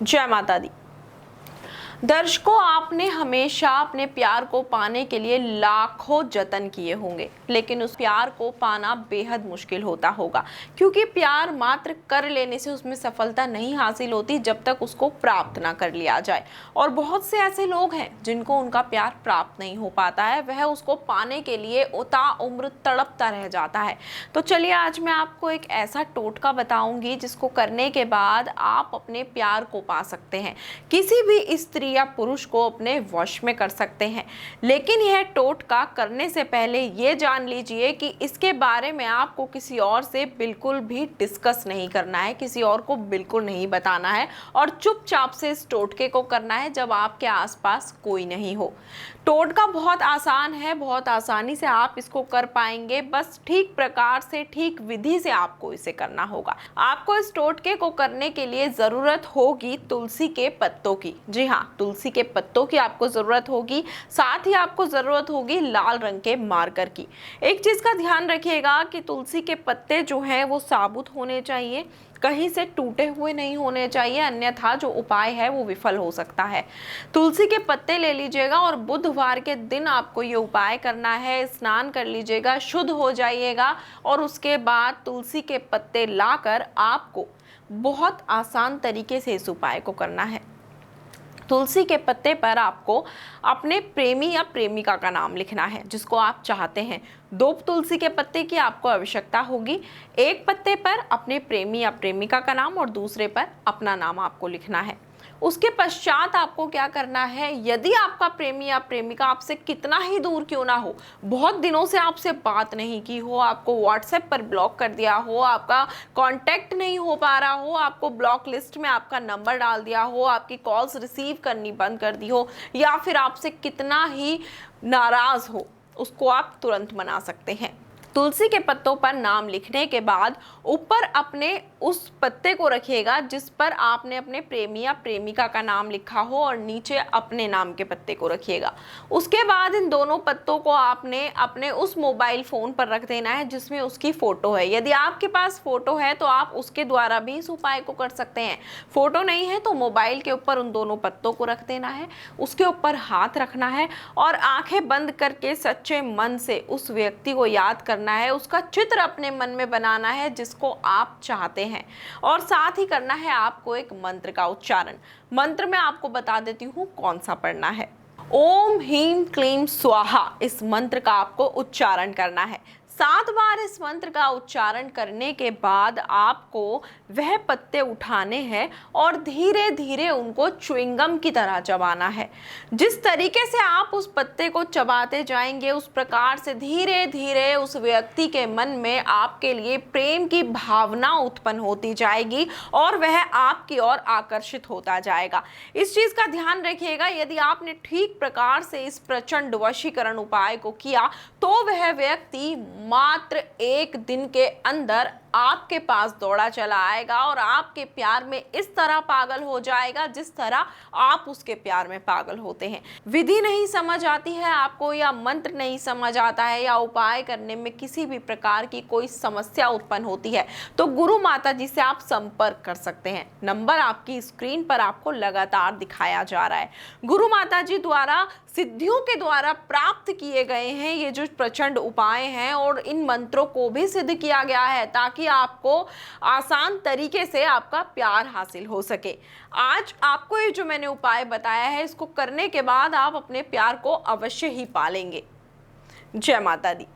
जय माता दी। दर्शकों, आपने हमेशा अपने प्यार को पाने के लिए लाखों जतन किए होंगे, लेकिन उस प्यार को पाना बेहद मुश्किल होता होगा, क्योंकि प्यार मात्र कर लेने से उसमें सफलता नहीं हासिल होती जब तक उसको प्राप्त ना कर लिया जाए। और बहुत से ऐसे लोग हैं जिनको उनका प्यार प्राप्त नहीं हो पाता है, वह उसको पाने के लिए उता उम्र तड़पता रह जाता है। तो चलिए, आज मैं आपको एक ऐसा टोटका बताऊंगी जिसको करने के बाद आप अपने प्यार को पा सकते हैं, किसी भी स्त्री या पुरुष को अपने वश में कर सकते हैं। लेकिन यह टोटका करने से पहले ये जान लीजिए कि इसके बारे में आपको किसी और से बिल्कुल भी डिस्कस नहीं करना है, किसी और को बिल्कुल नहीं बताना है और चुपचाप से इस टोटके को करना है जब आपके आसपास कोई नहीं हो। टोटका बहुत आसान है, बहुत आसानी से आप इसको कर पाएंगे, बस ठीक प्रकार से, ठीक विधि से आपको इसे करना होगा। आपको इस टोटके को करने के लिए जरूरत होगी तुलसी के पत्तों की। जी हाँ, तुलसी के पत्तों की आपको जरूरत होगी। साथ ही आपको जरूरत होगी लाल रंग के मार्कर की। एक चीज का ध्यान रखिएगा कि तुलसी के पत्ते जो हैं वो साबुत होने चाहिए, कहीं से टूटे हुए नहीं होने चाहिए, अन्यथा जो उपाय है वो विफल हो सकता है। तुलसी के पत्ते ले लीजिएगा और बुधवार के दिन आपको ये उपाय करना है। स्नान कर लीजिएगा, शुद्ध हो जाइएगा और उसके बाद तुलसी के पत्ते लाकर आपको बहुत आसान तरीके से इस उपाय को करना है। तुलसी के पत्ते पर आपको अपने प्रेमी या प्रेमिका का नाम लिखना है जिसको आप चाहते हैं। 2 तुलसी के पत्ते की आपको आवश्यकता होगी। एक पत्ते पर अपने प्रेमी या प्रेमिका का नाम और दूसरे पर अपना नाम आपको लिखना है। उसके पश्चात आपको क्या करना है, यदि आपका प्रेमी या प्रेमिका आपसे कितना ही दूर क्यों ना हो, बहुत दिनों से आपसे बात नहीं की हो, आपको व्हाट्सएप पर ब्लॉक कर दिया हो, आपका कांटेक्ट नहीं हो पा रहा हो, आपको ब्लॉक लिस्ट में आपका नंबर डाल दिया हो, आपकी कॉल्स रिसीव करनी बंद कर दी हो, या फिर आपसे कितना ही नाराज हो, उसको आप तुरंत मना सकते हैं। तुलसी के पत्तों पर नाम लिखने के बाद ऊपर अपने उस पत्ते को रखिएगा जिस पर आपने अपने प्रेमी या प्रेमिका का नाम लिखा हो और नीचे अपने नाम के पत्ते को रखिएगा। उसके बाद इन दोनों पत्तों को आपने अपने उस मोबाइल फोन पर रख देना है जिसमें उसकी फोटो है। यदि आपके पास फोटो है तो आप उसके द्वारा भी इस उपाय को कर सकते हैं। फोटो नहीं है तो मोबाइल के ऊपर उन दोनों पत्तों को रख देना है, उसके ऊपर हाथ रखना है और आंखें बंद करके सच्चे मन से उस व्यक्ति को याद करना है, उसका चित्र अपने मन में बनाना है जिसको आप चाहते हैं, और साथ ही करना है आपको एक मंत्र का उच्चारण। मंत्र में आपको बता देती हूँ कौन सा पढ़ना है। ओम ह्रीं क्लीं स्वाहा, इस मंत्र का आपको उच्चारण करना है। 7 बार इस मंत्र का उच्चारण करने के बाद आपको वह पत्ते उठाने हैं और धीरे धीरे उनको च्युइंगम की तरह चबाना है। जिस तरीके से आप उस पत्ते को चबाते जाएंगे, उस प्रकार से धीरे धीरे उस व्यक्ति के मन में आपके लिए प्रेम की भावना उत्पन्न होती जाएगी और वह आपकी ओर आकर्षित होता जाएगा। इस चीज का ध्यान रखिएगा, यदि आपने ठीक प्रकार से इस प्रचंड वशीकरण उपाय को किया तो वह व्यक्ति मात्र 1 दिन के अंदर आपके पास दौड़ा चला आएगा और आपके प्यार में इस तरह पागल हो जाएगा जिस तरह आप उसके प्यार में पागल होते हैं। विधि नहीं समझ आती है आपको, या मंत्र नहीं समझ आता है, या उपाय करने में किसी भी प्रकार की कोई समस्या उत्पन्न होती है, तो गुरु माता जी से आप संपर्क कर सकते हैं। नंबर आपकी स्क्रीन पर आपको लगातार दिखाया जा रहा है। गुरु माता जी द्वारा सिद्धियों के द्वारा प्राप्त किए गए हैं ये जो प्रचंड उपाय हैं, और इन मंत्रों को भी सिद्ध किया गया है ताकि आपको आसान तरीके से आपका प्यार हासिल हो सके। आज आपको ये जो मैंने उपाय बताया है, इसको करने के बाद आप अपने प्यार को अवश्य ही पालेंगे। जय माता दी।